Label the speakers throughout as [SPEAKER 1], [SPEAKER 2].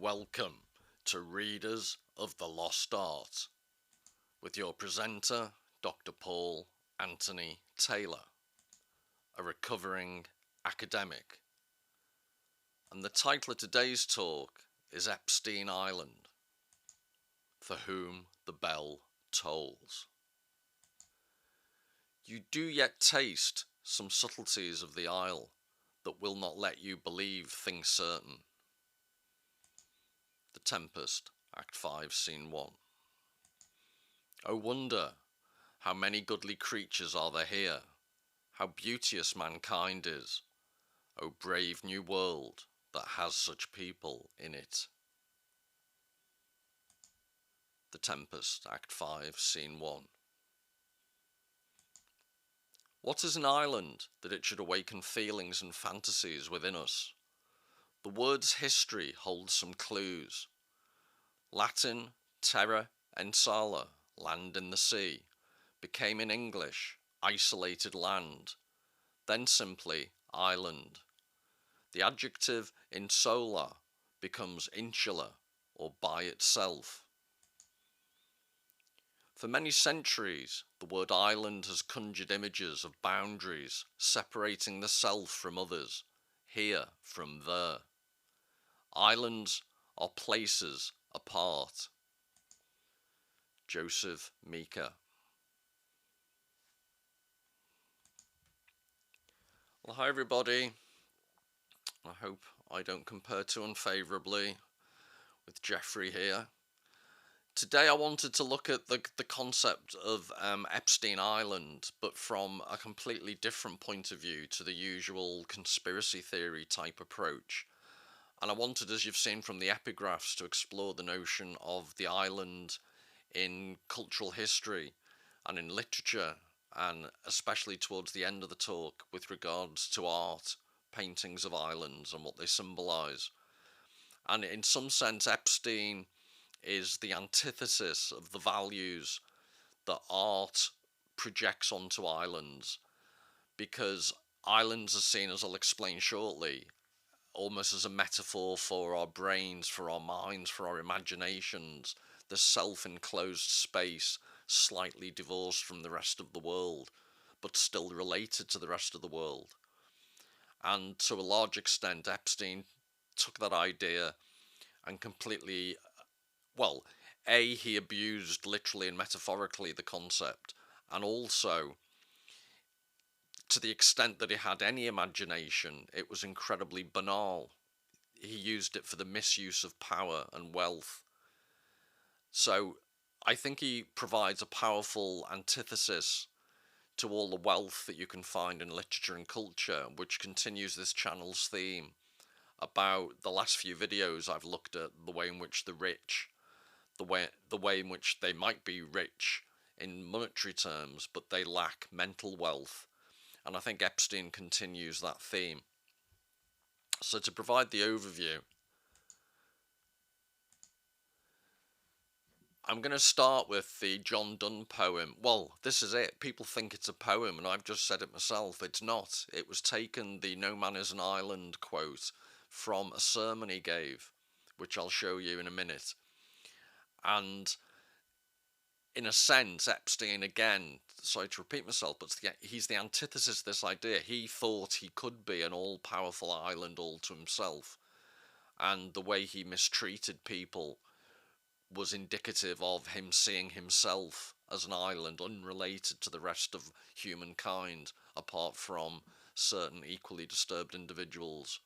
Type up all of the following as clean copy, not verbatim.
[SPEAKER 1] Welcome to Readers of the Lost Art with your presenter, Dr. Paul Anthony Taylor, a recovering academic. And the title of today's talk is Epstein Island, for whom the bell tolls. You do yet taste some subtleties of the isle that will not let you believe things certain. The Tempest, Act 5, Scene 1. O wonder, how many goodly creatures are there here, how beauteous mankind is, O brave new world that has such people in it. The Tempest, Act 5, Scene 1. What is an island that it should awaken feelings and fantasies within us? The word's history holds some clues. Latin, terra insula, land in the sea, became in English, isolated land, then simply island. The adjective insula becomes insular, or by itself. For many centuries, the word island has conjured images of boundaries separating the self from others, here from there. Islands are places apart. Joseph Meeker. Well, hi everybody. I hope I don't compare too unfavourably with Jeffrey here. Today I wanted to look at the concept of Epstein Island, but from a completely different point of view to the usual conspiracy theory type approach. And I wanted, as you've seen from the epigraphs, to explore the notion of the island in cultural history and in literature, and especially towards the end of the talk with regards to art, paintings of islands and what they symbolise. And in some sense, Epstein is the antithesis of the values that art projects onto islands, because islands are seen, as I'll explain shortly, almost as a metaphor for our brains, for our minds, for our imaginations, the self-enclosed space, slightly divorced from the rest of the world, but still related to the rest of the world. And to a large extent, Epstein took that idea and completely, well, he abused literally and metaphorically the concept, and also, to the extent that he had any imagination, it was incredibly banal. He used it for the misuse of power and wealth. So I think he provides a powerful antithesis to all the wealth that you can find in literature and culture, which continues this channel's theme about the last few videos I've looked at the way in which the rich, the way in which they might be rich in monetary terms, but they lack mental wealth. And I think Epstein continues that theme. So to provide the overview, I'm going to start with the John Donne poem. Well, this is it. People think it's a poem, and I've just said it myself. It's not. It was taken, the "No man is an island" quote, from a sermon he gave, which I'll show you in a minute. And in a sense, Epstein, again, sorry to repeat myself, but he's the antithesis of this idea. He thought he could be an all-powerful island all to himself, and the way he mistreated people was indicative of him seeing himself as an island unrelated to the rest of humankind, apart from certain equally disturbed individuals.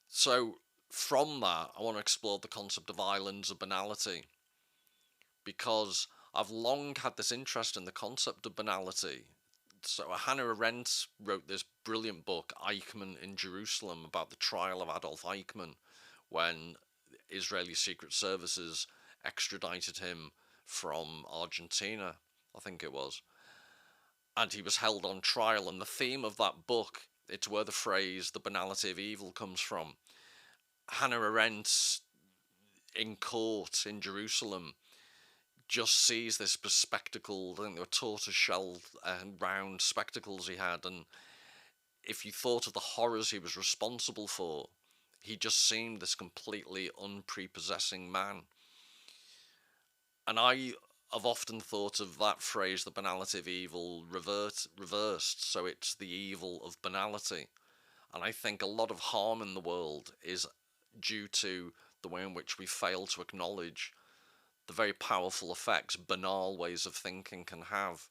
[SPEAKER 1] So from that, I want to explore the concept of islands of banality, because I've long had this interest in the concept of banality. So Hannah Arendt wrote this brilliant book, Eichmann in Jerusalem, about the trial of Adolf Eichmann, when Israeli Secret Services extradited him from Argentina, I think it was. And he was held on trial, and the theme of that book, it's where the phrase, the banality of evil, comes from. Hannah Arendt, in court in Jerusalem, just sees this bespectacled, I think they were tortoise-shell round spectacles he had, and if you thought of the horrors he was responsible for, He just seemed this completely unprepossessing man. And I have often thought of that phrase, the banality of evil, reversed. So it's the evil of banality. And I think a lot of harm in the world is due to the way in which we fail to acknowledge the very powerful effects banal ways of thinking can have.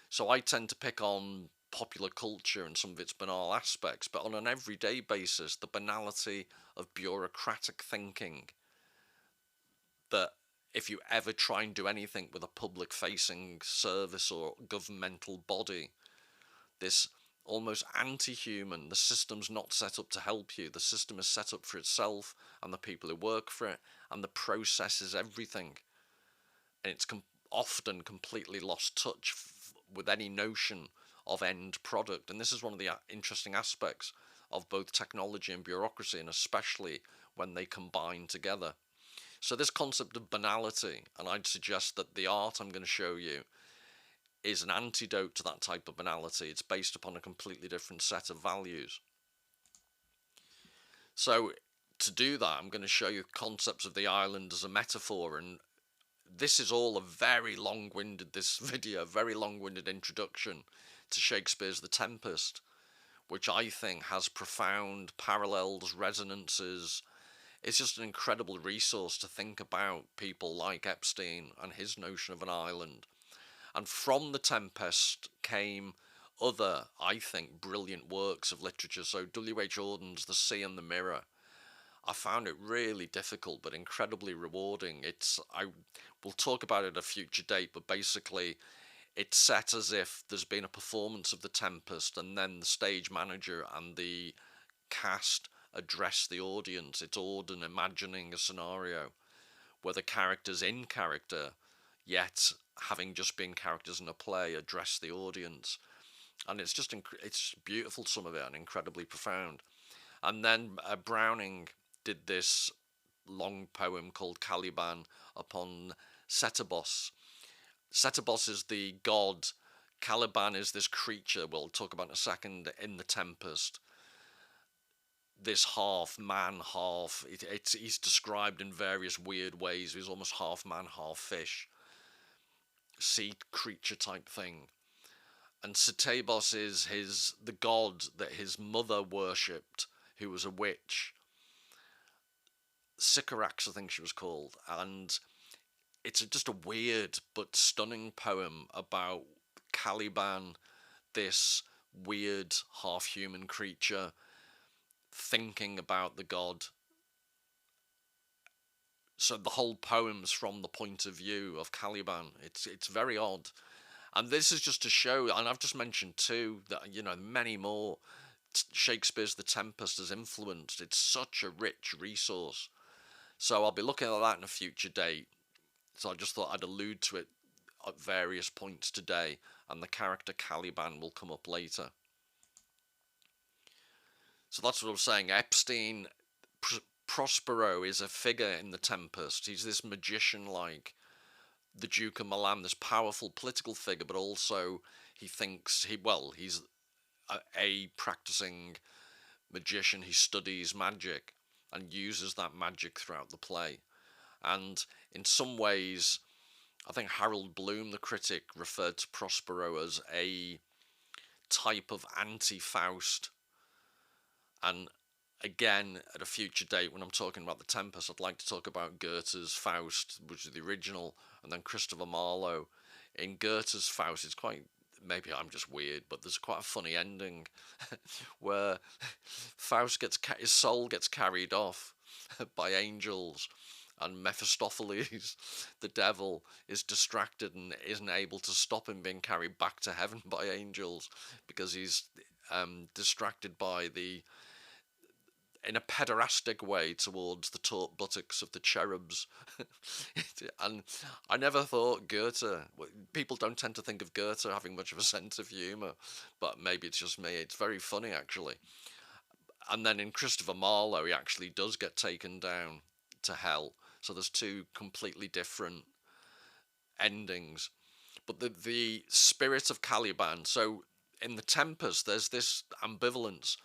[SPEAKER 1] So I tend to pick on popular culture and some of its banal aspects, but on an everyday basis, the banality of bureaucratic thinking, that if you ever try and do anything with a public facing service or governmental body, this almost anti-human, the system's not set up to help you, the system is set up for itself and the people who work for it, and the process is everything, and it's often completely lost touch with any notion of end product. And this is one of the interesting aspects of both technology and bureaucracy, and especially when they combine together. So this concept of banality, and I'd suggest that the art I'm going to show you is an antidote to that type of banality. It's based upon a completely different set of values. So to do that, I'm going to show you concepts of the island as a metaphor, and this is all a very long-winded, this video, very long-winded introduction to Shakespeare's The Tempest, which I think has profound parallels, resonances. It's just an incredible resource to think about people like Epstein and his notion of an island. And from The Tempest came other, I think, brilliant works of literature. So W.H. Auden's The Sea and the Mirror. I found it really difficult but incredibly rewarding. We'll talk about it at a future date, but basically it's set as if there's been a performance of The Tempest and then the stage manager and the cast address the audience. It's Auden imagining a scenario where the characters in character, yet having just been characters in a play, address the audience. And it's just it's beautiful, some of it, and incredibly profound. And then Browning did this long poem called Caliban upon Setebos. Setebos is the god. Caliban is this creature we'll talk about in a second in The Tempest. This half man, he's described in various weird ways. He's almost half man, half fish, sea creature type thing. And Setebos is the god that his mother worshipped, who was a witch. Sycorax, I think she was called, and it's just a weird but stunning poem about Caliban, this weird half-human creature, thinking about the god. So the whole poem's from the point of view of Caliban. It's very odd. And this is just to show, and I've just mentioned two, that, many more Shakespeare's The Tempest has influenced. It's such a rich resource. So I'll be looking at that in a future date. So I just thought I'd allude to it at various points today, and the character Caliban will come up later. So that's what I was saying. Epstein, Prospero is a figure in The Tempest. He's this magician like the Duke of Milan, this powerful political figure, but also he thinks he's a practicing magician. He studies magic and uses that magic throughout the play. And in some ways, I think Harold Bloom, the critic, referred to Prospero as a type of anti-Faust. And again, at a future date, when I'm talking about The Tempest, I'd like to talk about Goethe's Faust, which is the original, and then Christopher Marlowe. In Goethe's Faust, it's quite, maybe I'm just weird, but there's quite a funny ending where Faust his soul gets carried off by angels, and Mephistopheles, the devil, is distracted and isn't able to stop him being carried back to heaven by angels because he's distracted by in a pederastic way towards the taut buttocks of the cherubs. And I never thought people don't tend to think of Goethe having much of a sense of humour, but maybe it's just me. It's very funny, actually. And then in Christopher Marlowe, he actually does get taken down to hell. So there's two completely different endings. But the spirit of Caliban, so in The Tempest, there's this ambivalence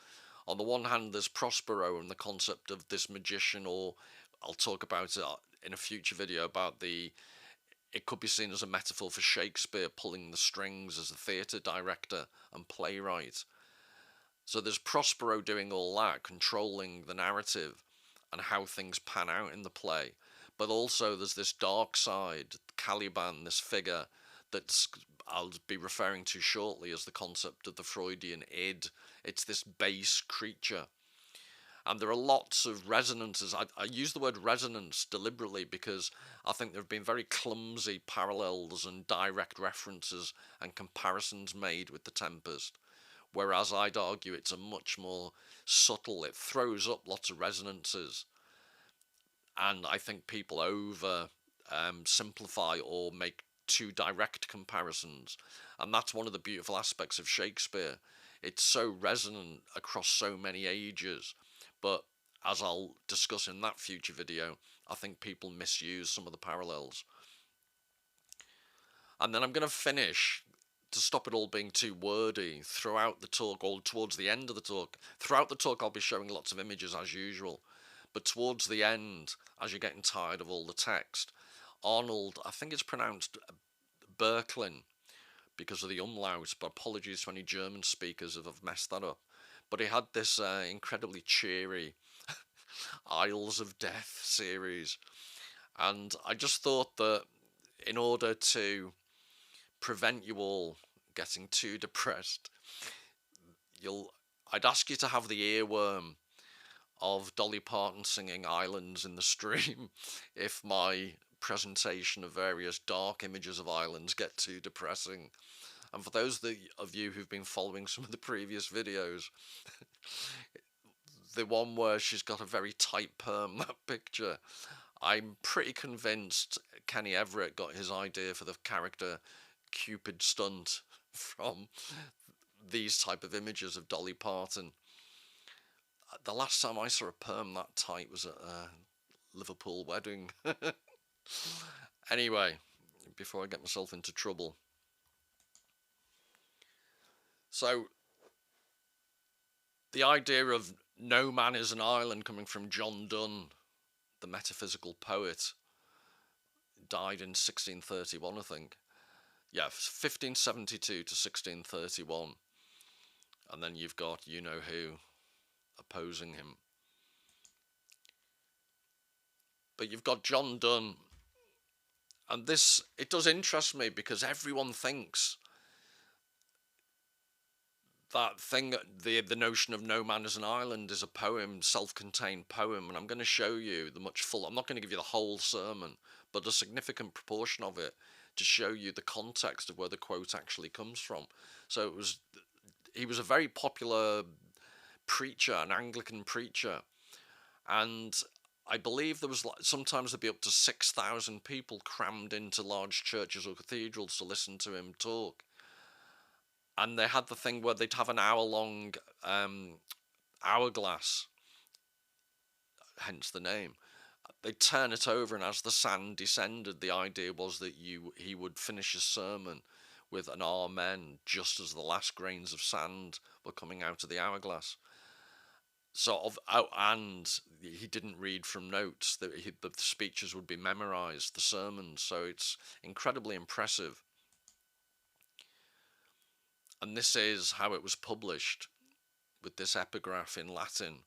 [SPEAKER 1] On the one hand, there's Prospero and the concept of this magician, or I'll talk about it in a future video about it could be seen as a metaphor for Shakespeare pulling the strings as a theatre director and playwright. So there's Prospero doing all that, controlling the narrative and how things pan out in the play. But also there's this dark side, Caliban, this figure that I'll be referring to shortly as the concept of the Freudian id. It's this base creature. And there are lots of resonances. I use the word resonance deliberately because I think there have been very clumsy parallels and direct references and comparisons made with The Tempest. Whereas I'd argue it's a much more subtle, it throws up lots of resonances. And I think people over simplify or make too direct comparisons. And that's one of the beautiful aspects of Shakespeare. It's so resonant across so many ages. But as I'll discuss in that future video, I think people misuse some of the parallels. And then I'm going to finish, to stop it all being too wordy, throughout the talk, or towards the end of the talk. Throughout the talk I'll be showing lots of images as usual. But towards the end, as you're getting tired of all the text, Arnold, I think it's pronounced Böcklin, because of the umlaut, but apologies to any German speakers if I've messed that up. But he had this incredibly cheery Isles of Death series, and I just thought that in order to prevent you all getting too depressed, I'd ask you to have the earworm of Dolly Parton singing Islands in the Stream if my presentation of various dark images of islands get too depressing. And for those of you who've been following some of the previous videos, the one where she's got a very tight perm, that picture, I'm pretty convinced Kenny Everett got his idea for the character Cupid Stunt from these type of images of Dolly Parton. The last time I saw a perm that tight was at a Liverpool wedding. Anyway, before I get myself into trouble. So, the idea of no man is an island, coming from John Donne, the metaphysical poet, died in 1631, I think. Yeah, 1572 to 1631. And then you've got you-know-who opposing him. But you've got John Donne. And this, it does interest me because everyone thinks that thing, the notion of no man is an island, is a poem, self-contained poem, and I'm going to show you the much full. I'm not going to give you the whole sermon, but a significant proportion of it to show you the context of where the quote actually comes from. So he was a very popular preacher, an Anglican preacher, and I believe there was sometimes there'd be up to 6,000 people crammed into large churches or cathedrals to listen to him talk. And they had the thing where they'd have an hour-long hourglass, hence the name. They'd turn it over, and as the sand descended, the idea was that he would finish his sermon with an amen, just as the last grains of sand were coming out of the hourglass. And he didn't read from notes. The speeches would be memorized, the sermons. So it's incredibly impressive. And this is how it was published, with this epigraph in Latin.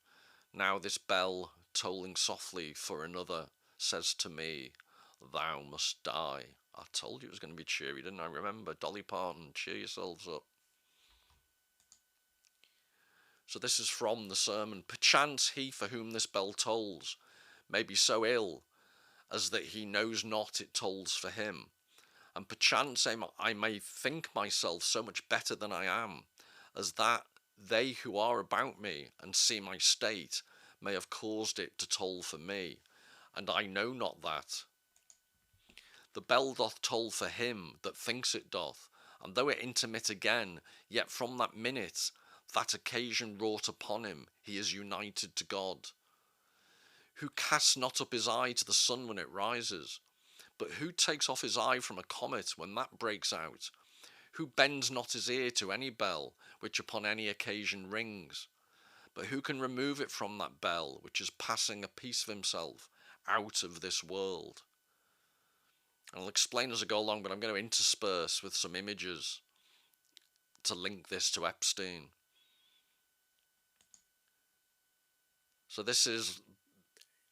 [SPEAKER 1] Now this bell, tolling softly for another, says to me, thou must die. I told you it was going to be cheery, didn't I? Remember, Dolly Parton, cheer yourselves up. So this is from the sermon. Perchance he for whom this bell tolls may be so ill as that he knows not it tolls for him. And perchance I may think myself so much better than I am, as that they who are about me and see my state may have caused it to toll for me, and I know not that. The bell doth toll for him that thinks it doth, and though it intermit again, yet from that minute, that occasion wrought upon him, he is united to God. Who casts not up his eye to the sun when it rises? But who takes off his eye from a comet when that breaks out? Who bends not his ear to any bell which upon any occasion rings? But who can remove it from that bell, which is passing a piece of himself out of this world? And I'll explain as I go along, but I'm going to intersperse with some images to link this to Epstein. So this is,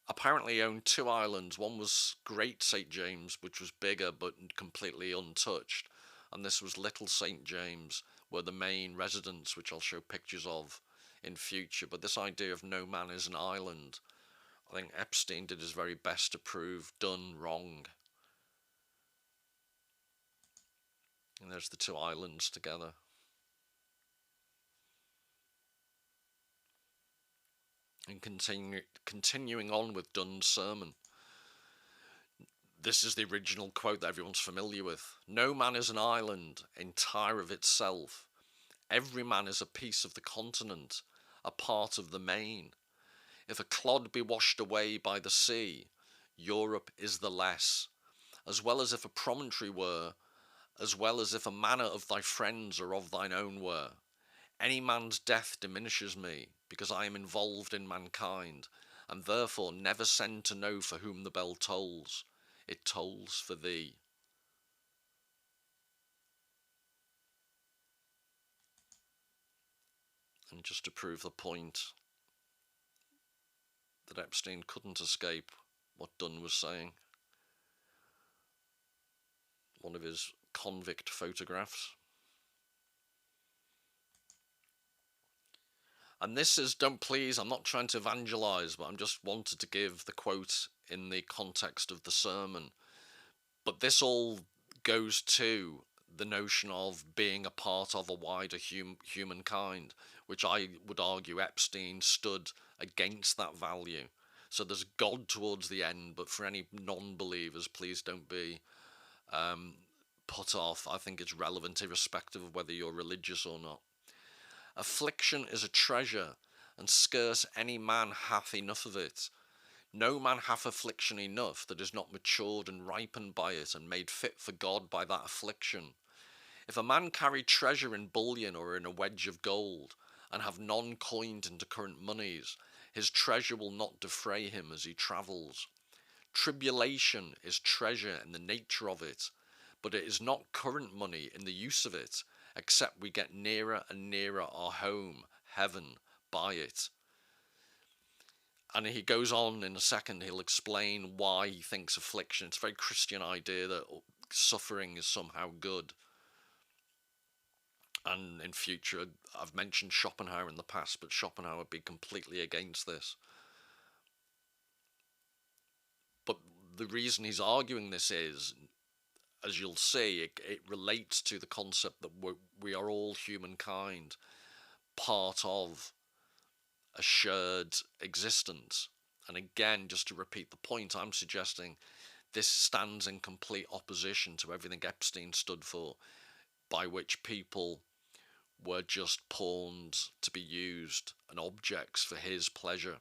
[SPEAKER 1] apparently he owned two islands. One was Great St. James, which was bigger but completely untouched. And this was Little St. James, were the main residents, which I'll show pictures of in future. But this idea of no man is an island, I think Epstein did his very best to prove done wrong. And there's the two islands together. And continuing on with Donne's sermon. This is the original quote that everyone's familiar with. No man is an island, entire of itself. Every man is a piece of the continent, a part of the main. If a clod be washed away by the sea, Europe is the less, as well as if a promontory were, as well as if a manor of thy friends or of thine own were. Any man's death diminishes me, because I am involved in mankind, and therefore never send to know for whom the bell tolls. It tolls for thee. And just to prove the point that Epstein couldn't escape what Donne was saying, one of his convict photographs. And this is, don't please, I'm not trying to evangelize, but I'm just wanted to give the quote in the context of the sermon. But this all goes to the notion of being a part of a wider humankind, which I would argue Epstein stood against that value. So there's God towards the end, but for any non-believers, please don't be put off. I think it's relevant irrespective of whether you're religious or not. Affliction is a treasure, and scarce any man hath enough of it. No man hath affliction enough that is not matured and ripened by it, and made fit for God by that affliction. If a man carry treasure in bullion or in a wedge of gold, and have none coined into current monies, his treasure will not defray him as he travels. Tribulation is treasure in the nature of it, but it is not current money in the use of it, except we get nearer and nearer our home, heaven, by it. And he goes on in a second, he'll explain why he thinks affliction. It's a very Christian idea that suffering is somehow good. And in future, I've mentioned Schopenhauer in the past, but Schopenhauer would be completely against this. But the reason he's arguing this is, as you'll see, it relates to the concept that we are all humankind, part of a shared existence. And again, just to repeat the point, I'm suggesting this stands in complete opposition to everything Epstein stood for, by which people were just pawns to be used and objects for his pleasure.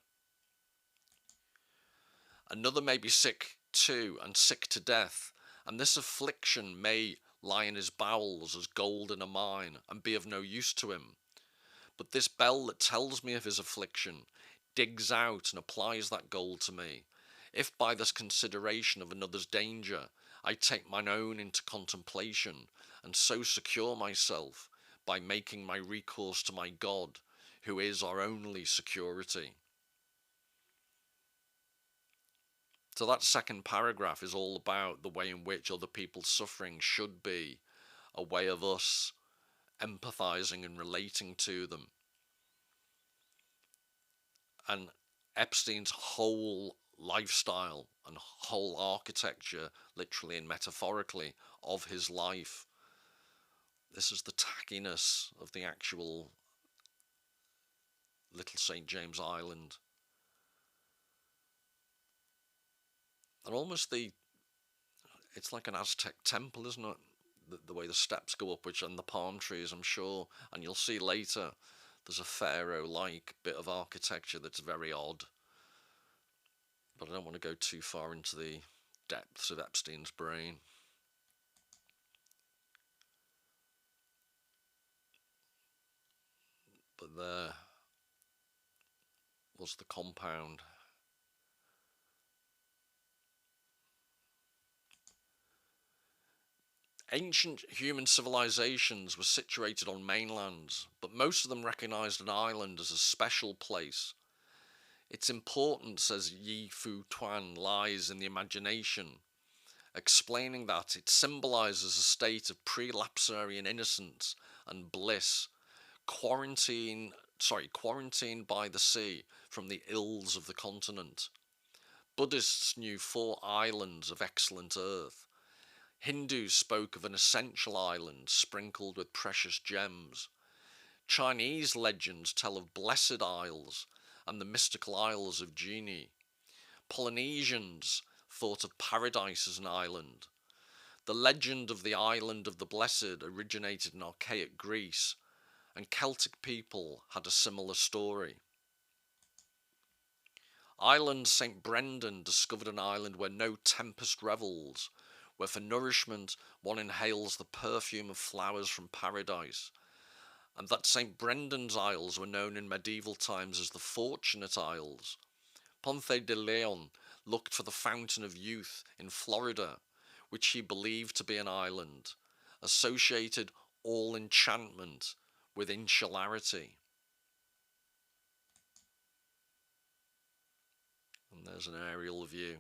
[SPEAKER 1] Another may be sick too, and sick to death, and this affliction may lie in his bowels as gold in a mine, and be of no use to him. But this bell that tells me of his affliction digs out and applies that gold to me. If by this consideration of another's danger I take mine own into contemplation, and so secure myself by making my recourse to my God, who is our only security. So that second paragraph is all about the way in which other people's suffering should be a way of us empathizing and relating to them. And Epstein's whole lifestyle and whole architecture, literally and metaphorically, of his life, this is the tackiness of the actual Little St. James Island. And almost it's like an Aztec temple, isn't it? The way the steps go up, and the palm trees, I'm sure, and you'll see later, there's a pharaoh-like bit of architecture that's very odd. But I don't want to go too far into the depths of Epstein's brain. But there. was the compound. Ancient human civilizations were situated on mainlands, but most of them recognized an island as a special place. Its importance, says Yi Fu Tuan, lies in the imagination, explaining that it symbolizes a state of pre-lapsarian innocence and bliss, quarantined by the sea from the ills of the continent. Buddhists knew 4 islands of excellent earth. Hindus spoke of an essential island sprinkled with precious gems. Chinese legends tell of blessed isles and the mystical isles of genii. Polynesians thought of paradise as an island. The legend of the island of the blessed originated in archaic Greece, and Celtic people had a similar story. Island St. Brendan discovered an island where no tempest revels, where for nourishment one inhales the perfume of flowers from paradise, and that St. Brendan's Isles were known in medieval times as the Fortunate Isles. Ponce de Leon looked for the Fountain of Youth in Florida, which he believed to be an island, associated all enchantment with insularity. And there's an aerial view.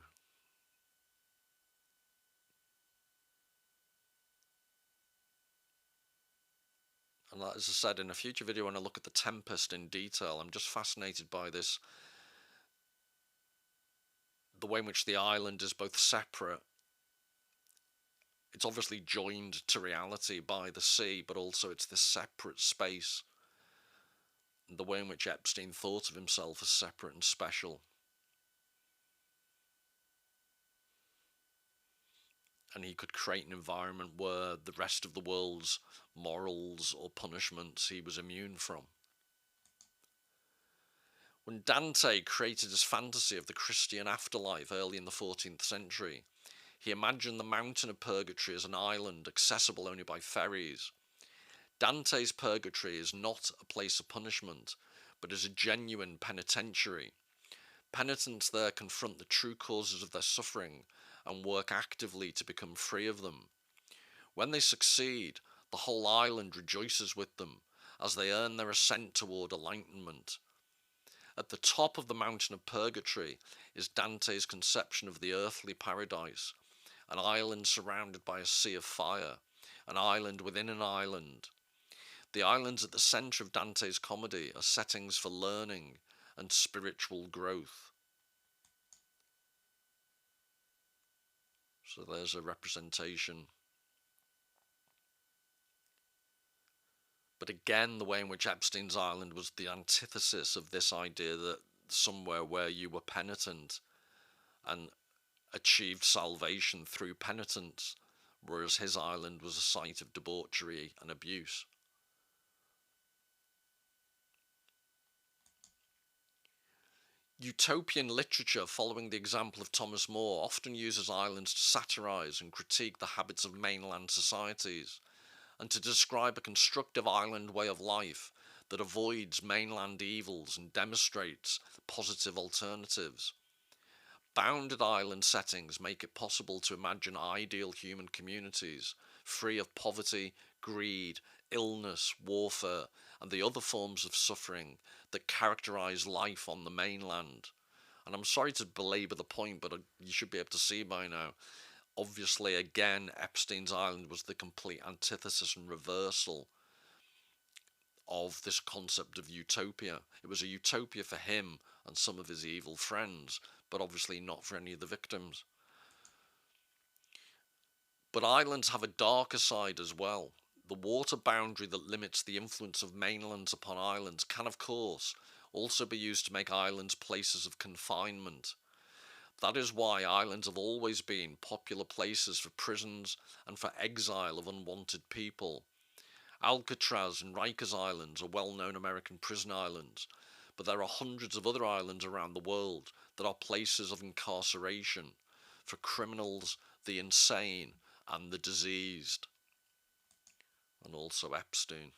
[SPEAKER 1] And as I said, in a future video when I look at the Tempest in detail, I'm just fascinated by this, the way in which the island is both separate. It's obviously joined to reality by the sea, but also it's this separate space. And the way in which Epstein thought of himself as separate and special. And he could create an environment where the rest of the world's morals or punishments he was immune from. When Dante created his fantasy of the Christian afterlife early in the 14th century, he imagined the mountain of purgatory as an island accessible only by ferries. Dante's purgatory is not a place of punishment, but is a genuine penitentiary. Penitents there confront the true causes of their suffering and work actively to become free of them. When they succeed, the whole island rejoices with them as they earn their ascent toward enlightenment. At the top of the mountain of purgatory is Dante's conception of the earthly paradise, an island surrounded by a sea of fire, an island within an island. The islands at the centre of Dante's comedy are settings for learning and spiritual growth. So there's a representation. But again, the way in which Epstein's Island was the antithesis of this idea that somewhere where you were penitent and achieved salvation through penitence, whereas his island was a site of debauchery and abuse. Utopian literature, following the example of Thomas More, often uses islands to satirise and critique the habits of mainland societies, and to describe a constructive island way of life that avoids mainland evils and demonstrates positive alternatives. Bounded island settings make it possible to imagine ideal human communities, free of poverty, greed, illness, warfare, and the other forms of suffering that characterise life on the mainland. And I'm sorry to belabor the point, but you should be able to see by now. Obviously, again, Epstein's Island was the complete antithesis and reversal of this concept of utopia. It was a utopia for him and some of his evil friends, but obviously not for any of the victims. But islands have a darker side as well. The water boundary that limits the influence of mainlands upon islands can, of course, also be used to make islands places of confinement. That is why islands have always been popular places for prisons and for exile of unwanted people. Alcatraz and Rikers Islands are well-known American prison islands, but there are hundreds of other islands around the world that are places of incarceration for criminals, the insane, and the diseased. And also Epstein.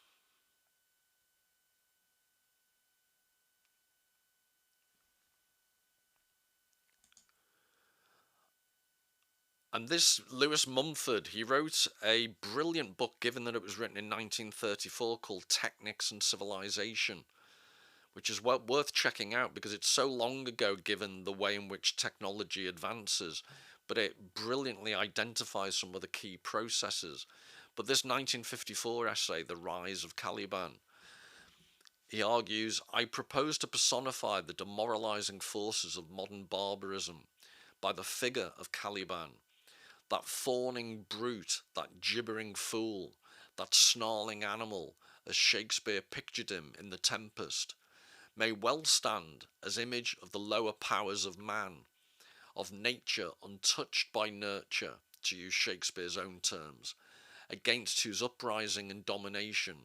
[SPEAKER 1] And this Lewis Mumford, he wrote a brilliant book, given that it was written in 1934, called Technics and Civilization, which is worth checking out because it's so long ago given the way in which technology advances, but it brilliantly identifies some of the key processes. But this 1954 essay, The Rise of Caliban, he argues, I propose to personify the demoralizing forces of modern barbarism by the figure of Caliban, that fawning brute, that gibbering fool, that snarling animal, as Shakespeare pictured him in The Tempest, may well stand as image of the lower powers of man, of nature untouched by nurture, to use Shakespeare's own terms, against whose uprising and domination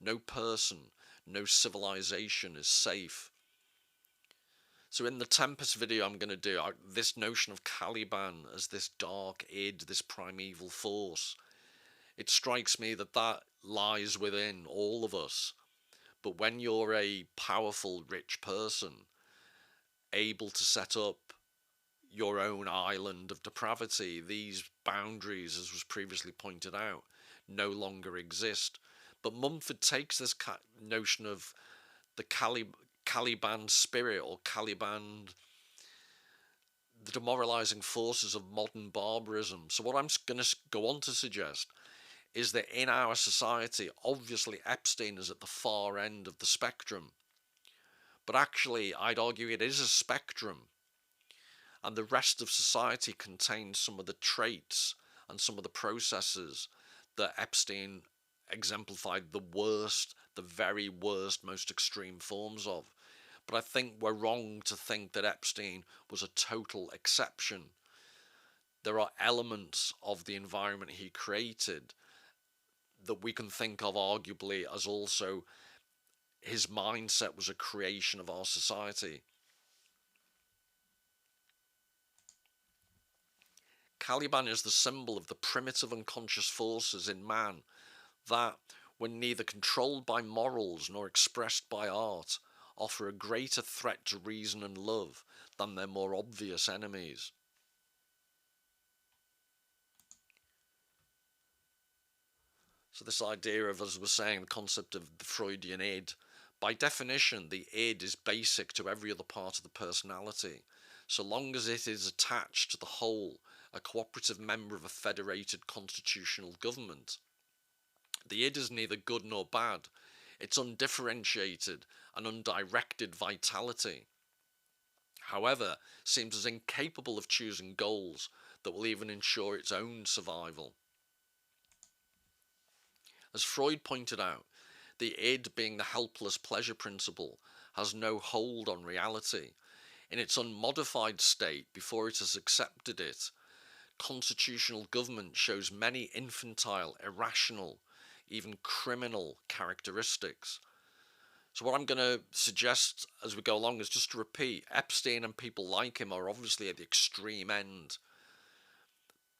[SPEAKER 1] no person, no civilization is safe. So in the Tempest video I'm going to do, this notion of Caliban as this dark id, this primeval force, it strikes me that that lies within all of us. But when you're a powerful, rich person, able to set up your own island of depravity, these boundaries, as was previously pointed out, no longer exist. But Mumford takes this notion of the Caliban spirit, or Caliban, the demoralizing forces of modern barbarism. So what I'm going to go on to suggest is that in our society, obviously Epstein is at the far end of the spectrum, but actually I'd argue it is a spectrum, and the rest of society contains some of the traits and some of the processes that Epstein exemplified the worst, the very worst, most extreme forms of. But I think we're wrong to think that Epstein was a total exception. There are elements of the environment he created that we can think of arguably as also his mindset was a creation of our society. Caliban is the symbol of the primitive unconscious forces in man that, when neither controlled by morals nor expressed by art, offer a greater threat to reason and love than their more obvious enemies. So this idea of, as we're saying, the concept of the Freudian id, by definition, the id is basic to every other part of the personality, so long as it is attached to the whole, a cooperative member of a federated constitutional government. The id is neither good nor bad. It's undifferentiated and undirected vitality. However, seems as incapable of choosing goals that will even ensure its own survival. As Freud pointed out, the id, being the helpless pleasure principle, has no hold on reality. In its unmodified state, before it has accepted it, constitutional government shows many infantile, irrational, even criminal characteristics. So what I'm going to suggest as we go along is just to repeat, Epstein and people like him are obviously at the extreme end.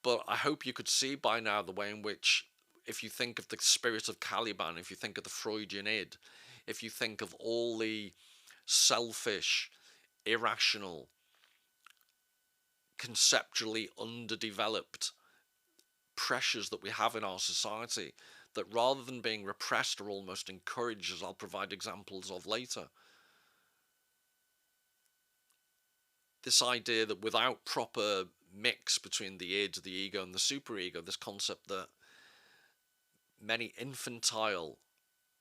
[SPEAKER 1] But I hope you could see by now the way in which, if you think of the spirit of Caliban, if you think of the Freudian id, if you think of all the selfish, irrational, conceptually underdeveloped pressures that we have in our society, that rather than being repressed are almost encouraged, as I'll provide examples of later. This idea that without proper mix between the id, the ego, and the superego, this concept that many infantile,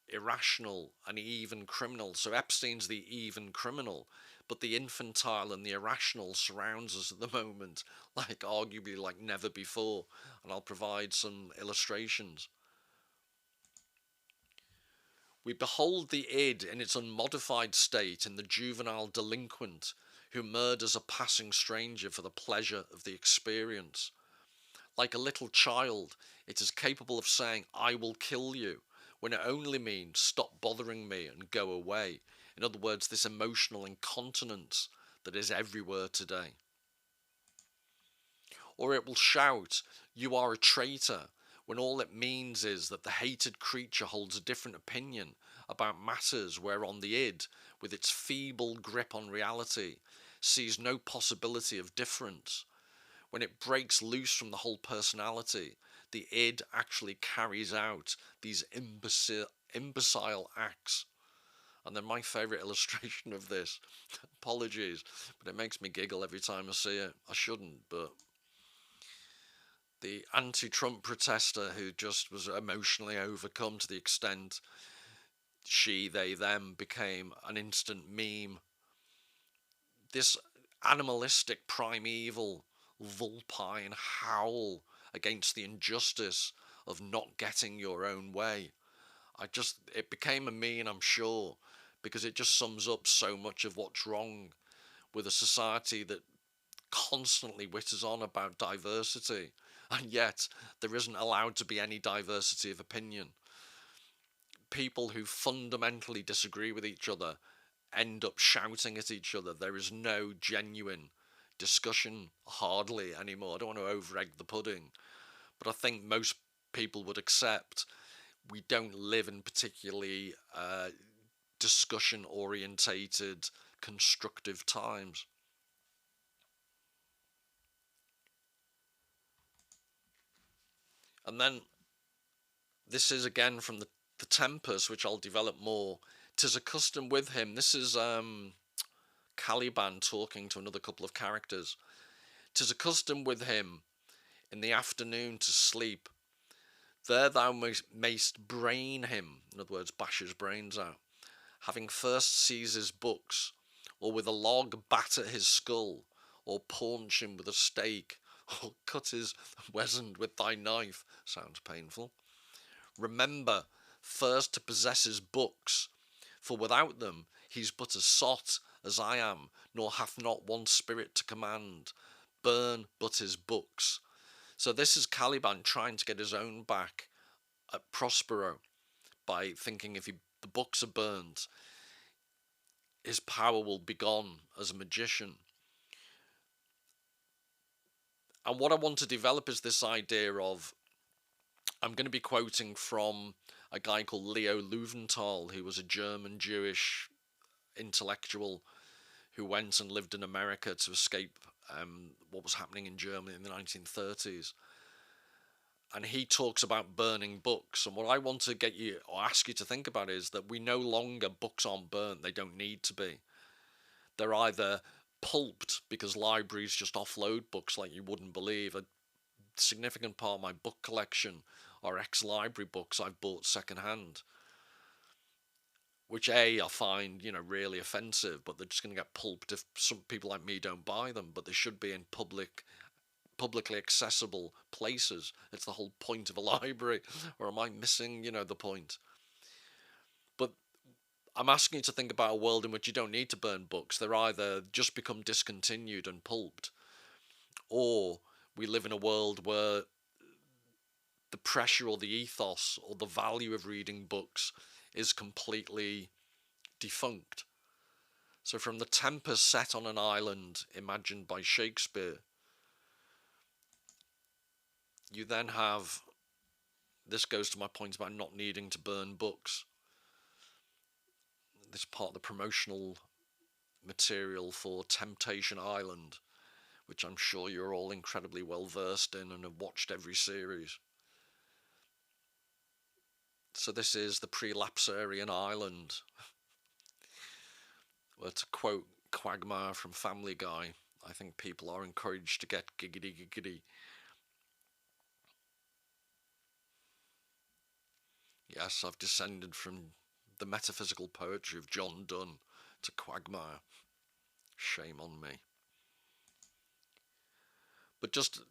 [SPEAKER 1] irrational, and even criminal, so Epstein's the even criminal, but the infantile and the irrational surrounds us at the moment, like arguably like never before, and I'll provide some illustrations. We behold the id in its unmodified state in the juvenile delinquent who murders a passing stranger for the pleasure of the experience. Like a little child, it is capable of saying, I will kill you, when it only means stop bothering me and go away. In other words, this emotional incontinence that is everywhere today. Or it will shout, you are a traitor, when all it means is that the hated creature holds a different opinion about matters whereon the id, with its feeble grip on reality, sees no possibility of difference, when it breaks loose from the whole personality, the id actually carries out these imbecile acts. And then my favourite illustration of this, apologies, but it makes me giggle every time I see it. I shouldn't, but the anti-Trump protester who just was emotionally overcome to the extent she, they, them became an instant meme. This animalistic, primeval, vulpine howl against the injustice of not getting your own way. It became a meme, I'm sure, because it just sums up so much of what's wrong with a society that constantly whitters on about diversity, and yet there isn't allowed to be any diversity of opinion. People who fundamentally disagree with each other end up shouting at each other. There is no genuine discussion, hardly anymore. I don't want to over-egg the pudding, but I think most people would accept we don't live in particularly discussion-orientated, constructive times. And then this is again from the Tempest, which I'll develop more. "'Tis a custom with him." This is Caliban talking to another couple of characters. "'Tis a custom with him in the afternoon to sleep. There thou mayst brain him," in other words, bash his brains out, "having first seized his books, or with a log batter his skull, or paunch him with a stake, or cut his weasand with thy knife." Sounds painful. "Remember first to possess his books, for without them he's but a sot as I am, nor hath not one spirit to command. Burn but his books." So this is Caliban trying to get his own back at Prospero by thinking if the books are burned, his power will be gone as a magician. And what I want to develop is this idea of, I'm going to be quoting from a guy called Leo Löwenthal, who was a German Jewish intellectual who went and lived in America to escape what was happening in Germany in the 1930s. And he talks about burning books. And what I want to get you, or ask you to think about, is that we no longer, books aren't burnt. They don't need to be. They're either pulped, because libraries just offload books like you wouldn't believe. A significant part of my book collection are ex-library books I've bought secondhand, which I find, really offensive, but they're just going to get pulped if some people like me don't buy them. But they should be in publicly accessible places. It's the whole point of a library. Or am I missing, the point? But I'm asking you to think about a world in which you don't need to burn books. They're either just become discontinued and pulped, or we live in a world where the pressure or the ethos or the value of reading books is completely defunct. So from The Tempest, set on an island imagined by Shakespeare, you then have, this goes to my point about not needing to burn books. This part of the promotional material for Temptation Island, which I'm sure you're all incredibly well versed in and have watched every series. So this is the prelapsarian island, where, to quote Quagmire from Family Guy, I think people are encouraged to get giggity giggity. Yes, I've descended from the metaphysical poetry of John Donne to Quagmire. Shame on me. But just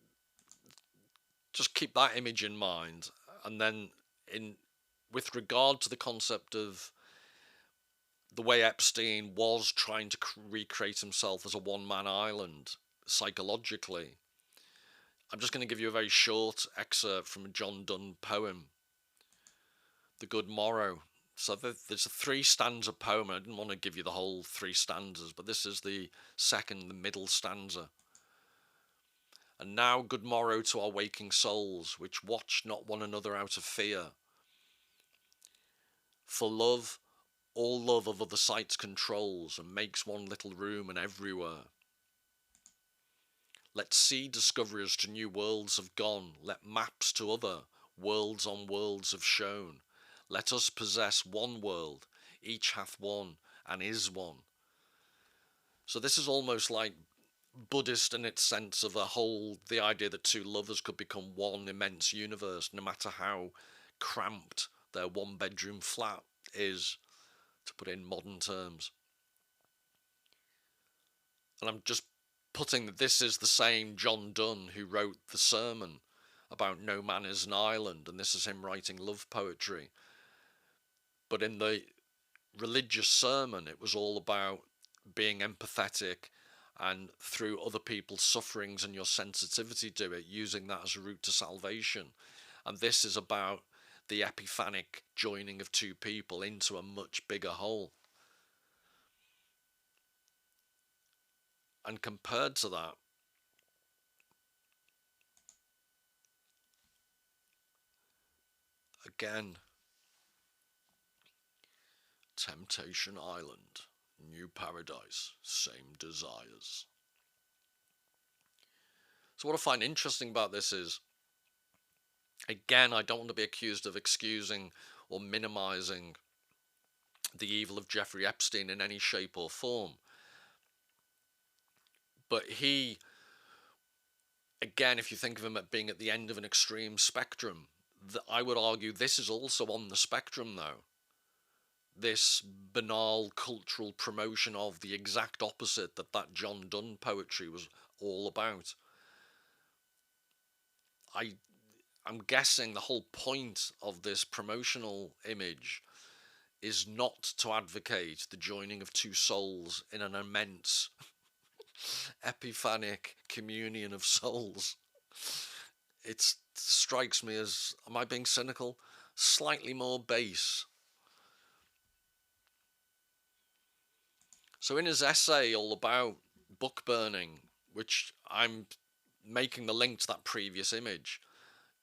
[SPEAKER 1] keep that image in mind, and then with regard to the concept of the way Epstein was trying to recreate himself as a one-man island psychologically, I'm just going to give you a very short excerpt from a John Donne poem, The Good Morrow. So there's a 3-stanza poem. I didn't want to give you the whole 3 stanzas, but this is the middle stanza. "And now good morrow to our waking souls, which watch not one another out of fear. For love, all love of other sights controls, and makes one little room and everywhere. Let sea discoverers to new worlds have gone, let maps to other worlds on worlds have shown. Let us possess one world, each hath one and is one. So this is almost like Buddhist in its sense of the idea that two lovers could become one immense universe, no matter how cramped their one bedroom flat is, to put it in modern terms. And I'm just putting that this is the same John Donne who wrote the sermon about No Man is an Island, and this is him writing love poetry. But in the religious sermon, it was all about being empathetic and through other people's sufferings and your sensitivity to it, using that as a route to salvation. And this is about the epiphanic joining of two people into a much bigger whole. And compared to that, again, Temptation Island, new paradise, same desires. So what I find interesting about this is, again, I don't want to be accused of excusing or minimizing the evil of Jeffrey Epstein in any shape or form. But he, again, if you think of him at being at the end of an extreme spectrum, I would argue this is also on the spectrum, though. This banal cultural promotion of the exact opposite that John Donne poetry was all about. I'm guessing the whole point of this promotional image is not to advocate the joining of two souls in an immense epiphanic communion of souls. It strikes me as, am I being cynical? Slightly more base. So in his essay all about book burning, which I'm making the link to that previous image,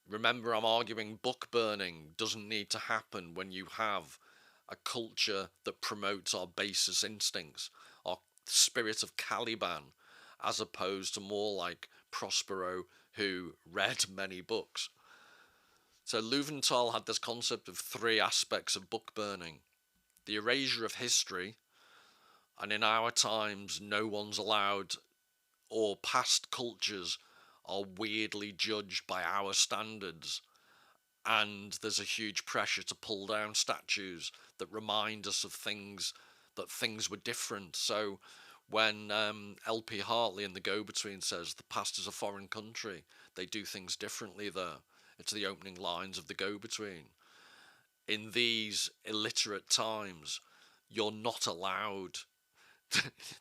[SPEAKER 1] remember I'm arguing book burning doesn't need to happen when you have a culture that promotes our basest instincts, our spirit of Caliban, as opposed to more like Prospero, who read many books. So Löwenthal had this concept of three aspects of book burning: the erasure of history, and in our times no one's allowed, or past cultures are weirdly judged by our standards, and there's a huge pressure to pull down statues that remind us of that things were different. So when LP Hartley in The Go-Between says the past is a foreign country, they do things differently there. It's the opening lines of The Go-Between. In these illiterate times, you're not allowed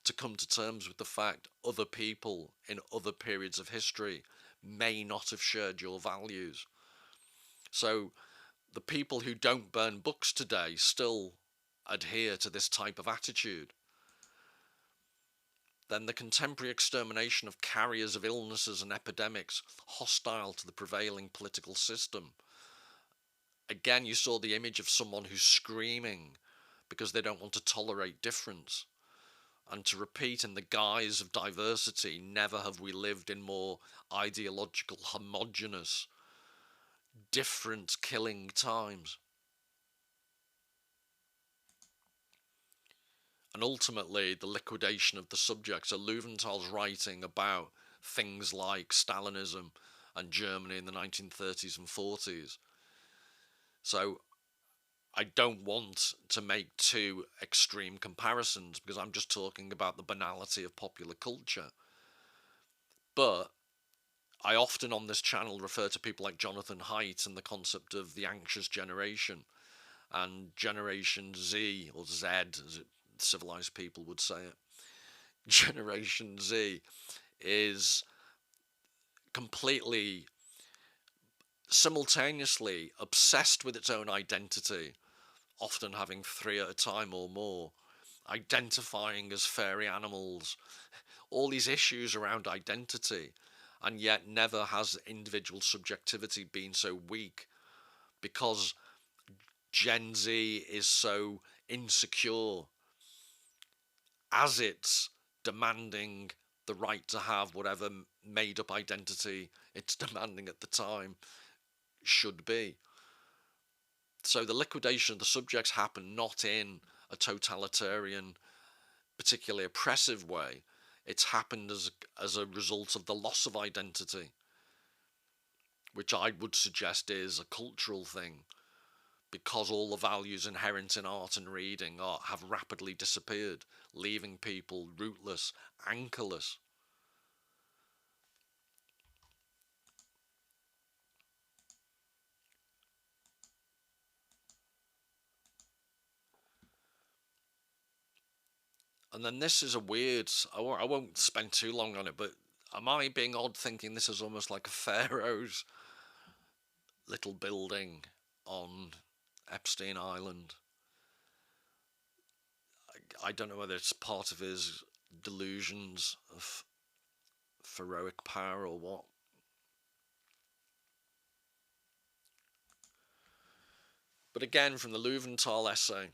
[SPEAKER 1] to come to terms with the fact other people in other periods of history may not have shared your values. So the people who don't burn books today still adhere to this type of attitude. Then the contemporary extermination of carriers of illnesses and epidemics hostile to the prevailing political system. Again, you saw the image of someone who's screaming because they don't want to tolerate difference. And to repeat, in the guise of diversity, never have we lived in more ideological, homogenous, different killing times. And ultimately, the liquidation of the subject. So Löwenthal's writing about things like Stalinism and Germany in the 1930s and 40s. So I don't want to make two extreme comparisons because I'm just talking about the banality of popular culture. But I often on this channel refer to people like Jonathan Haidt and the concept of the anxious generation, and Generation Z, or Z as civilized people would say it. Generation Z is completely simultaneously obsessed with its own identity, often having three at a time or more, identifying as fairy animals, all these issues around identity, and yet never has individual subjectivity been so weak because Gen Z is so insecure as it's demanding the right to have whatever made-up identity it's demanding at the time should be. So the liquidation of the subjects happened not in a totalitarian, particularly oppressive way. It's happened as a result of the loss of identity, which I would suggest is a cultural thing, because all the values inherent in art and reading have rapidly disappeared, leaving people rootless, anchorless. And then this is a weird, I won't spend too long on it, but am I being odd thinking this is almost like a pharaoh's little building on Epstein Island? I don't know whether it's part of his delusions of heroic power or what. But again, from the Löwenthal essay,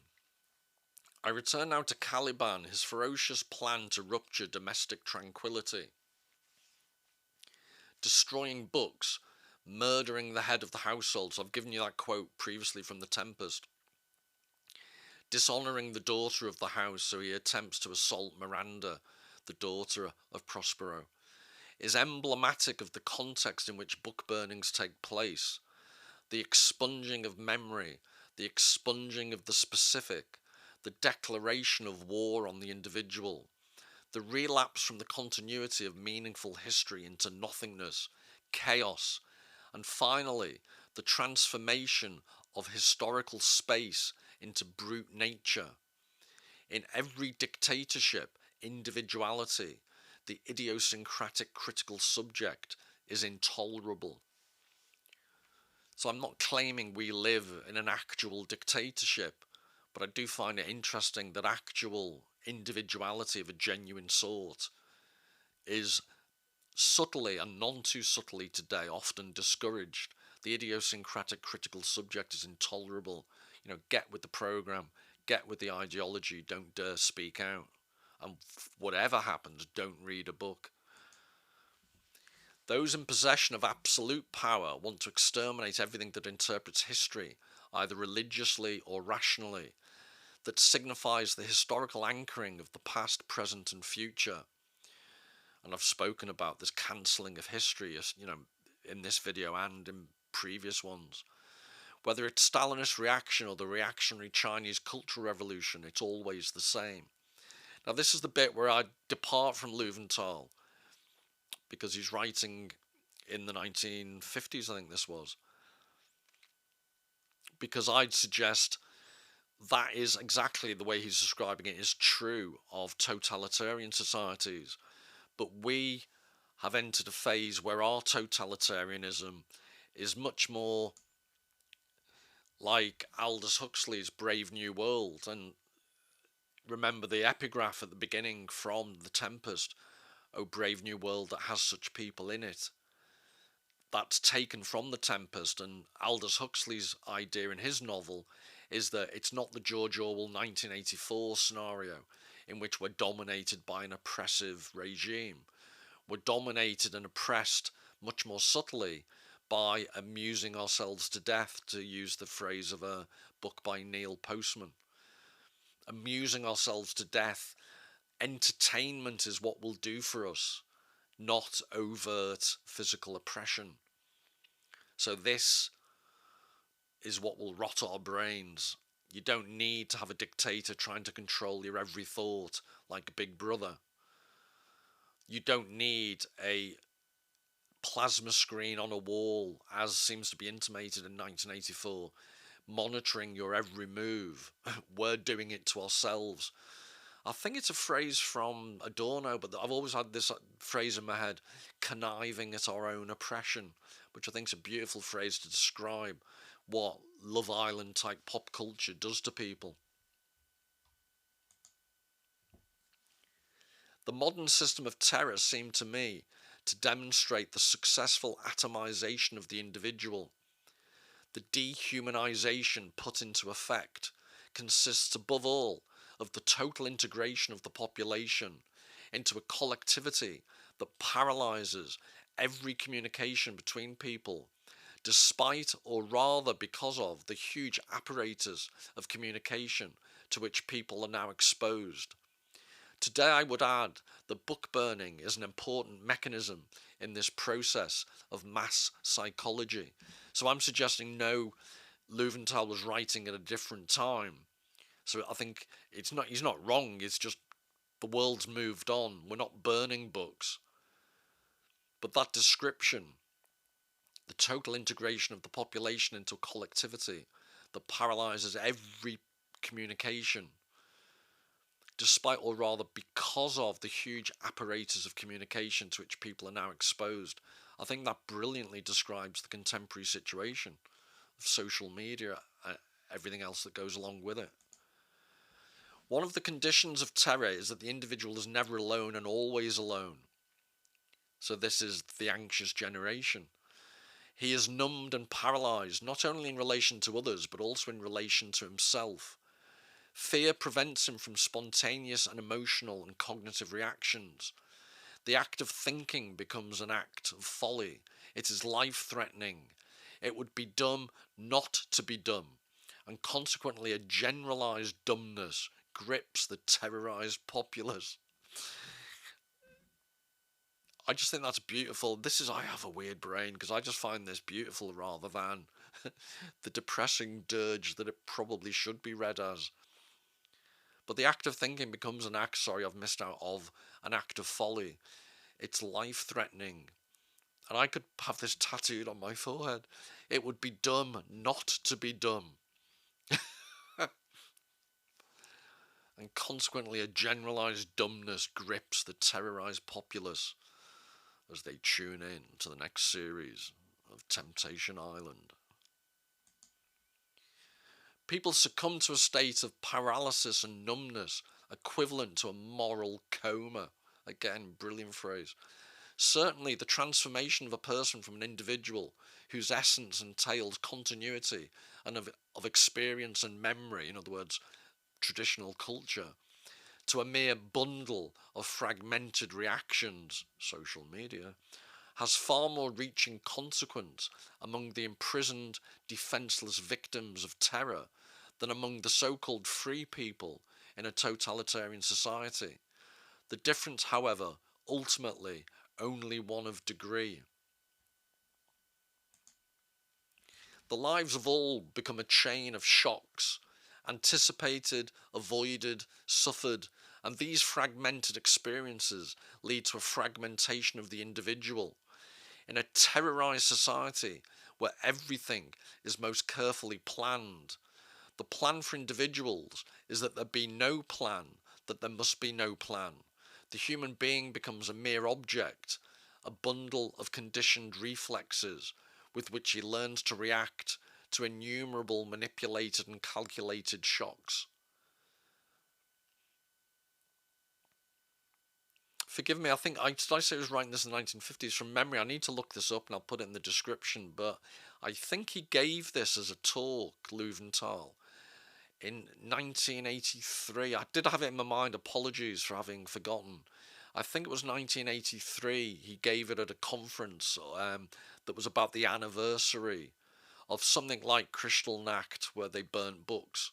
[SPEAKER 1] I return now to Caliban, his ferocious plan to rupture domestic tranquility. Destroying books, murdering the head of the household. So I've given you that quote previously from The Tempest. Dishonouring the daughter of the house, so he attempts to assault Miranda, the daughter of Prospero, is emblematic of the context in which book burnings take place. The expunging of memory, the expunging of the specific, the declaration of war on the individual, the relapse from the continuity of meaningful history into nothingness, chaos, and finally, the transformation of historical space into brute nature. In every dictatorship, individuality, the idiosyncratic critical subject, is intolerable. So I'm not claiming we live in an actual dictatorship, but I do find it interesting that actual individuality of a genuine sort is subtly and none too subtly today often discouraged. The idiosyncratic critical subject is intolerable. Get with the program, get with the ideology, don't dare speak out. And whatever happens, don't read a book. Those in possession of absolute power want to exterminate everything that interprets history, either religiously or rationally, that signifies the historical anchoring of the past, present, and future. And I've spoken about this cancelling of history, in this video and in previous ones. Whether it's Stalinist reaction or the reactionary Chinese Cultural Revolution, it's always the same. Now, this is the bit where I depart from Löwenthal, because he's writing in the 1950s, I think this was. Because I'd suggest that is exactly the way he's describing it is true of totalitarian societies. But we have entered a phase where our totalitarianism is much more like Aldous Huxley's Brave New World. And remember the epigraph at the beginning from The Tempest, "O brave new world that has such people in it." That's taken from The Tempest, and Aldous Huxley's idea in his novel is that it's not the George Orwell 1984 scenario in which we're dominated by an oppressive regime. We're dominated and oppressed much more subtly by amusing ourselves to death, to use the phrase of a book by Neil Postman. Amusing ourselves to death. Entertainment is what will do for us, not overt physical oppression. So this is what will rot our brains. You don't need to have a dictator trying to control your every thought like a big brother. You don't need a plasma screen on a wall, as seems to be intimated in 1984, monitoring your every move. We're doing it to ourselves. I think it's a phrase from Adorno, but I've always had this phrase in my head, conniving at our own oppression, which I think is a beautiful phrase to describe what Love Island type pop culture does to people. The modern system of terror seemed to me to demonstrate the successful atomization of the individual. The dehumanization put into effect consists above all of the total integration of the population into a collectivity that paralyzes every communication between people, despite, or rather because of, the huge apparatus of communication to which people are now exposed. Today, I would add that book burning is an important mechanism in this process of mass psychology. So I'm suggesting no, Löwenthal was writing at a different time. So I think he's not wrong, it's just the world's moved on. We're not burning books. But that description, the total integration of the population into a collectivity that paralyzes every communication, despite, or rather because of, the huge apparatus of communication to which people are now exposed. I think that brilliantly describes the contemporary situation of social media and everything else that goes along with it. One of the conditions of terror is that the individual is never alone and always alone. So this is the anxious generation. He is numbed and paralysed, not only in relation to others, but also in relation to himself. Fear prevents him from spontaneous and emotional and cognitive reactions. The act of thinking becomes an act of folly. It is life-threatening. It would be dumb not to be dumb, and consequently a generalised dumbness grips the terrorised populace. I just think that's beautiful. I have a weird brain, because I just find this beautiful rather than the depressing dirge that it probably should be read as. But the act of thinking becomes an act, I've missed out, of an act of folly. It's life-threatening. And I could have this tattooed on my forehead. It would be dumb not to be dumb. And consequently a generalised dumbness grips the terrorised populace as they tune in to the next series of Temptation Island. People succumb to a state of paralysis and numbness equivalent to a moral coma. Again, brilliant phrase. Certainly, the transformation of a person from an individual whose essence entails continuity and of experience and memory, in other words, traditional culture, to a mere bundle of fragmented reactions, social media, has far more reaching consequence among the imprisoned, defenceless victims of terror than among the so-called free people in a totalitarian society. The difference, however, ultimately only one of degree. The lives of all become a chain of shocks, anticipated, avoided, suffered, and these fragmented experiences lead to a fragmentation of the individual. In a terrorised society where everything is most carefully planned, the plan for individuals is that there be no plan, that there must be no plan. The human being becomes a mere object, a bundle of conditioned reflexes with which he learns to react to innumerable manipulated and calculated shocks. Forgive me, did I say I was writing this in the 1950s from memory? I need to look this up and I'll put it in the description, but I think he gave this as a talk, Löwenthal, in 1983. I did have it in my mind, apologies for having forgotten. I think it was 1983, he gave it at a conference that was about the anniversary of something like Kristallnacht, where they burnt books.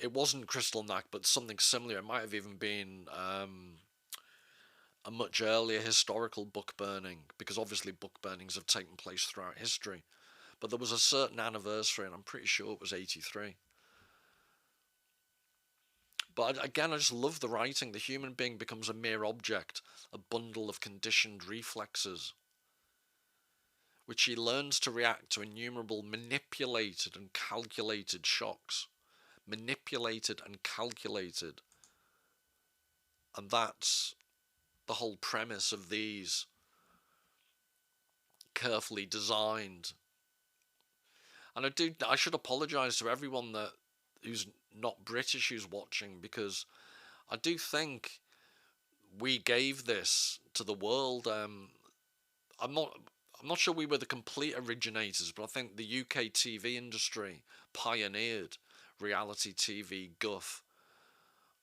[SPEAKER 1] It wasn't Kristallnacht, but something similar. It might have even been a much earlier historical book burning, because obviously book burnings have taken place throughout history. But there was a certain anniversary, and I'm pretty sure it was 83. But again, I just love the writing. The human being becomes a mere object, a bundle of conditioned reflexes, which he learns to react to innumerable manipulated and calculated shocks. Manipulated and calculated. And that's the whole premise of these carefully designed. And I should apologise to everyone who's not British who's watching, because I do think we gave this to the world. I'm not sure we were the complete originators, but I think the UK TV industry pioneered reality TV guff.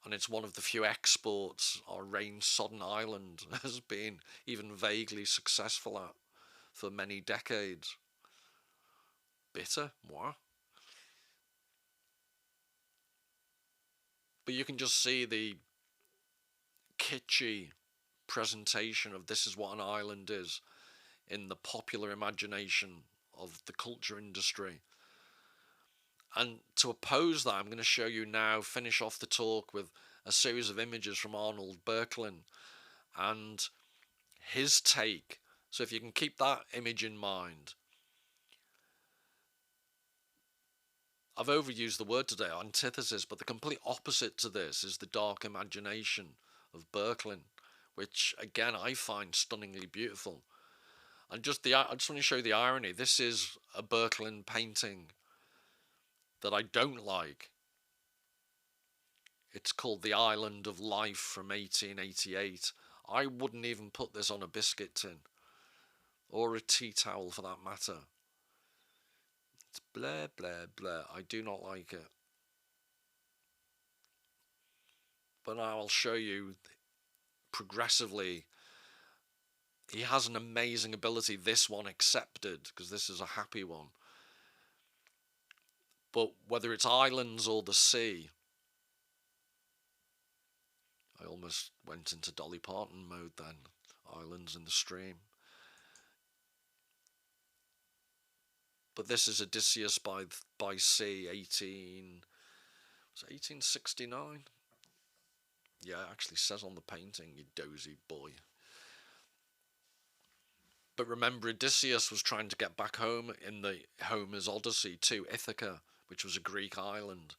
[SPEAKER 1] and it's one of the few exports our rain-sodden island has been even vaguely successful at for many decades. Bitter, moi. But you can just see the kitschy presentation of this is what an island is in the popular imagination of the culture industry. And to oppose that, I'm going to show you now, finish off the talk with a series of images from Arnold Böcklin and his take. So if you can keep that image in mind. I've overused the word today, antithesis, but the complete opposite to this is the dark imagination of Böcklin, which again I find stunningly beautiful. And I just want to show you the irony. This is a Böcklin painting that I don't like. It's called The Island of Life from 1888. I wouldn't even put this on a biscuit tin, or a tea towel for that matter. It's blah, blah, blah. I do not like it. But I'll show you progressively. He has an amazing ability, this one accepted, because this is a happy one. But whether it's islands or the sea, I almost went into Dolly Parton mode then. Islands in the stream. But this is Odysseus by Sea, 1869? Yeah, it actually says on the painting, you dozy boy. But remember, Odysseus was trying to get back home in the Homer's Odyssey to Ithaca, which was a Greek island.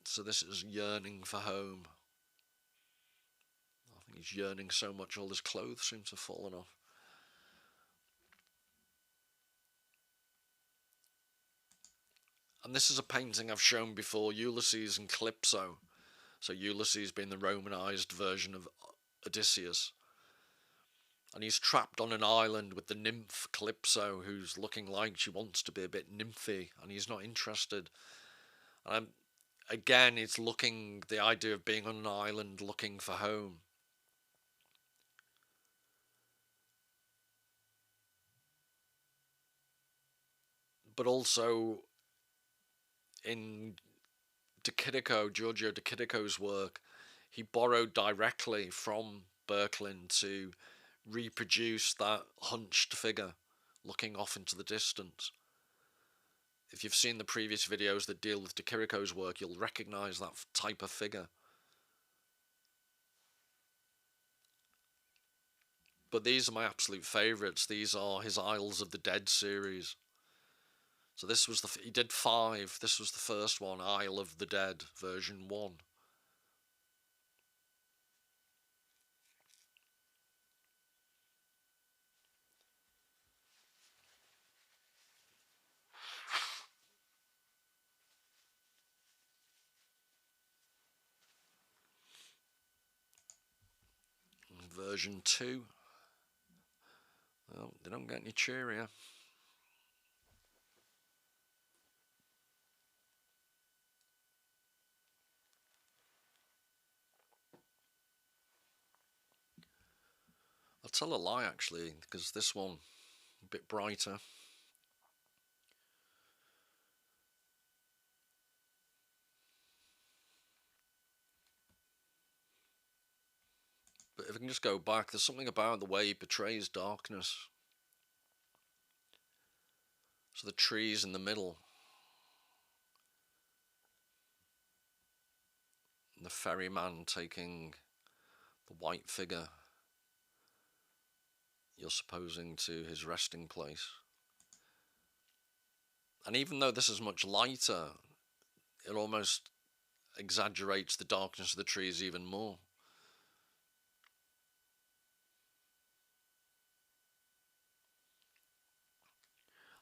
[SPEAKER 1] So this is yearning for home. I think he's yearning so much all his clothes seem to have fallen off. And this is a painting I've shown before, Ulysses and Calypso. So Ulysses being the Romanized version of Odysseus. And he's trapped on an island with the nymph Calypso, who's looking like she wants to be a bit nymphy, and he's not interested. And again, it's the idea of being on an island looking for home. But also in Giorgio de Chirico's work, he borrowed directly from Böcklin to reproduce that hunched figure looking off into the distance. If you've seen the previous videos that deal with de Chirico's work, you'll recognise that type of figure. But these are my absolute favourites. These are his Isles of the Dead series. So this was he did 5. This was the first one, Isle of the Dead, version 1. Version 2. Well, they don't get any cheerier. I'll tell a lie actually, because this one a bit brighter. But if I can just go back, there's something about the way he portrays darkness. So the trees in the middle, and the ferryman taking the white figure, you're supposing, to his resting place. And even though this is much lighter, it almost exaggerates the darkness of the trees even more.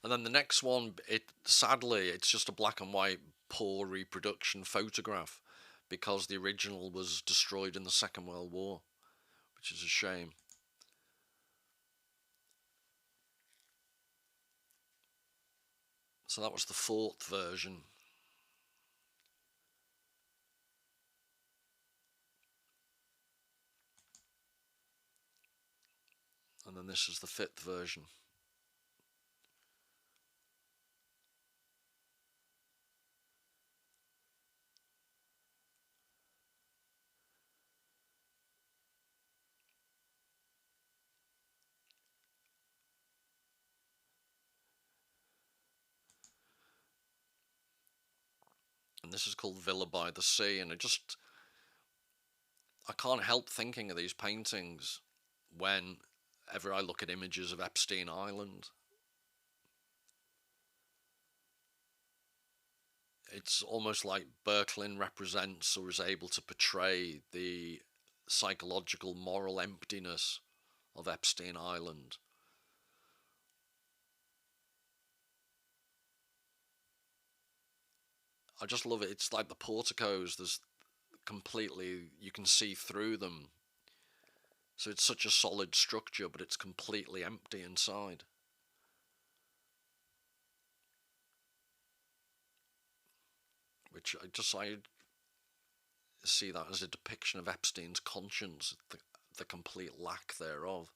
[SPEAKER 1] And then the next one, sadly, it's just a black and white, poor reproduction photograph, because the original was destroyed in the Second World War, which is a shame. So that was the 4th version. And then this is the 5th version. And this is called Villa by the Sea. And I can't help thinking of these paintings whenever I look at images of Epstein Island. It's almost like Böcklin represents or is able to portray the psychological, moral emptiness of Epstein Island. I just love it. It's like the porticos, you can see through them. So it's such a solid structure, but it's completely empty inside. Which I see that as a depiction of Epstein's conscience, the complete lack thereof.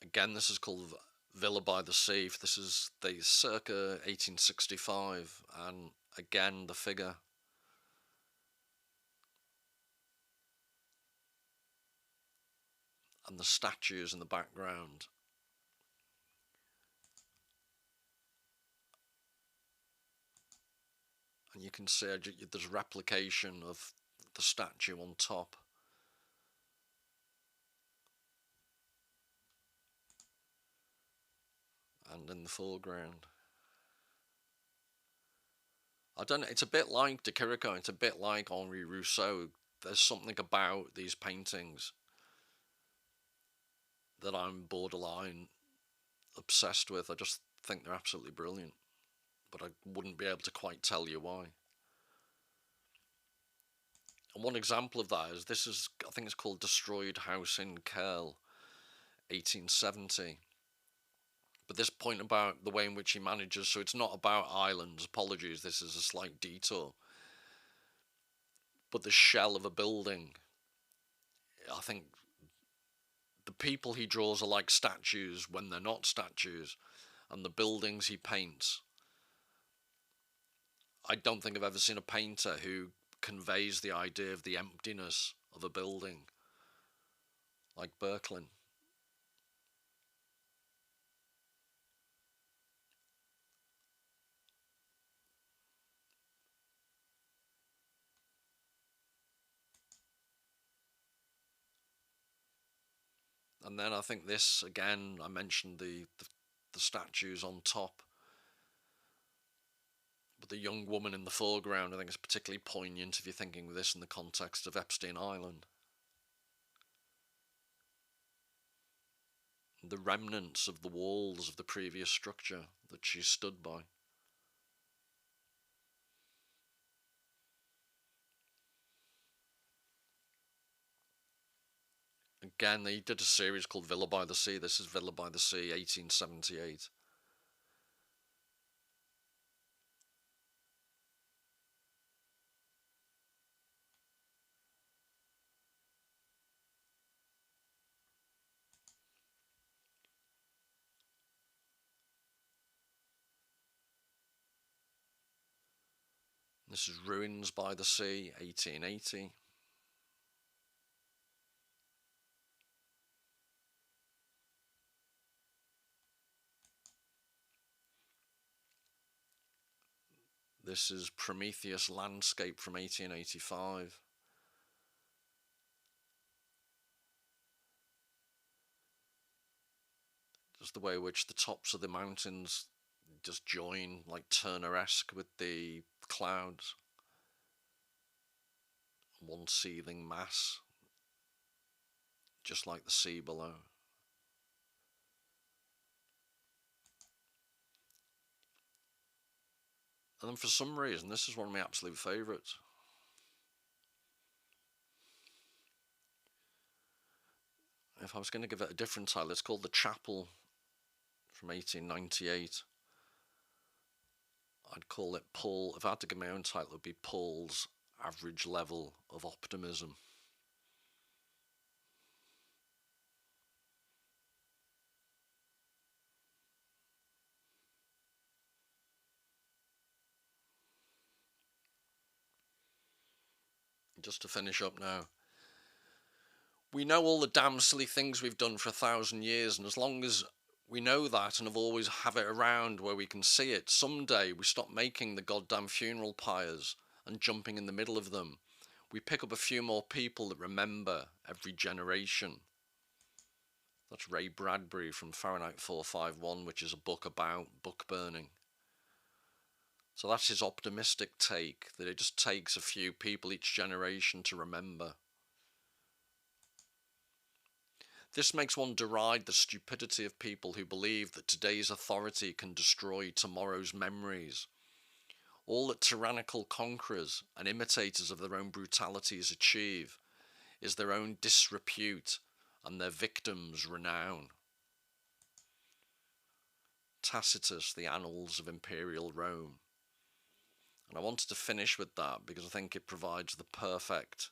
[SPEAKER 1] Again, this is called Villa by the Sea. This is the circa 1865, and again the figure. And the statues in the background. And you can see there's replication of the statue on top. And in the foreground. I don't know, it's a bit like De Chirico, it's a bit like Henri Rousseau. There's something about these paintings that I'm borderline obsessed with. I just think they're absolutely brilliant. But I wouldn't be able to quite tell you why. And one example of that is I think it's called Destroyed House in Curl, 1870. But this point about the way in which he manages, so it's not about islands, apologies, this is a slight detour. But the shell of a building, I think the people he draws are like statues when they're not statues, and the buildings he paints, I don't think I've ever seen a painter who conveys the idea of the emptiness of a building like Böcklin. And then I think this, again, I mentioned the statues on top. But the young woman in the foreground, I think, is particularly poignant if you're thinking of this in the context of Epstein Island. The remnants of the walls of the previous structure that she stood by. Again, they did a series called Villa by the Sea. This is Villa by the Sea, 1878. This is Ruins by the Sea, 1880. This is Prometheus Landscape from 1885. Just the way in which the tops of the mountains just join, like Turner-esque, with the clouds. One seething mass, just like the sea below. And then for some reason, this is one of my absolute favourites. If I was going to give it a different title, it's called The Chapel from 1898. I'd call it Paul, if I had to give my own title, it would be Paul's average level of optimism. Just to finish up now, we know all the damn silly things we've done for 1,000 years, and as long as we know that and have always have it around where we can see it, someday we stop making the goddamn funeral pyres and jumping in the middle of them. We pick up a few more people that remember every generation. That's Ray Bradbury from Fahrenheit 451, which is a book about book burning. So that's his optimistic take, that it just takes a few people each generation to remember. This makes one deride the stupidity of people who believe that today's authority can destroy tomorrow's memories. All that tyrannical conquerors and imitators of their own brutalities achieve is their own disrepute and their victims' renown. Tacitus, The Annals of Imperial Rome. And I wanted to finish with that because I think it provides the perfect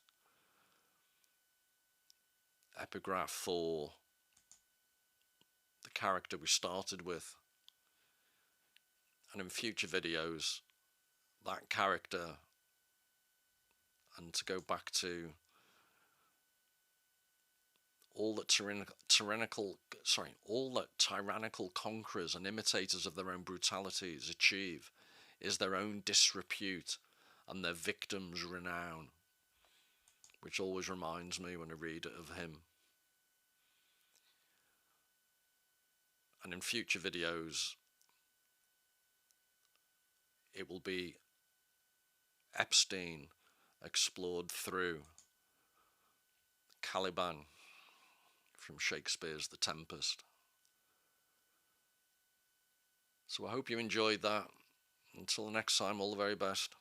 [SPEAKER 1] epigraph for the character we started with. And in future videos, that character, and to go back to all that tyrannical conquerors and imitators of their own brutalities achieve is their own disrepute and their victims' renown, which always reminds me when I read of him. And in future videos, it will be Epstein explored through Caliban from Shakespeare's The Tempest. So I hope you enjoyed that. Until the next time, all the very best.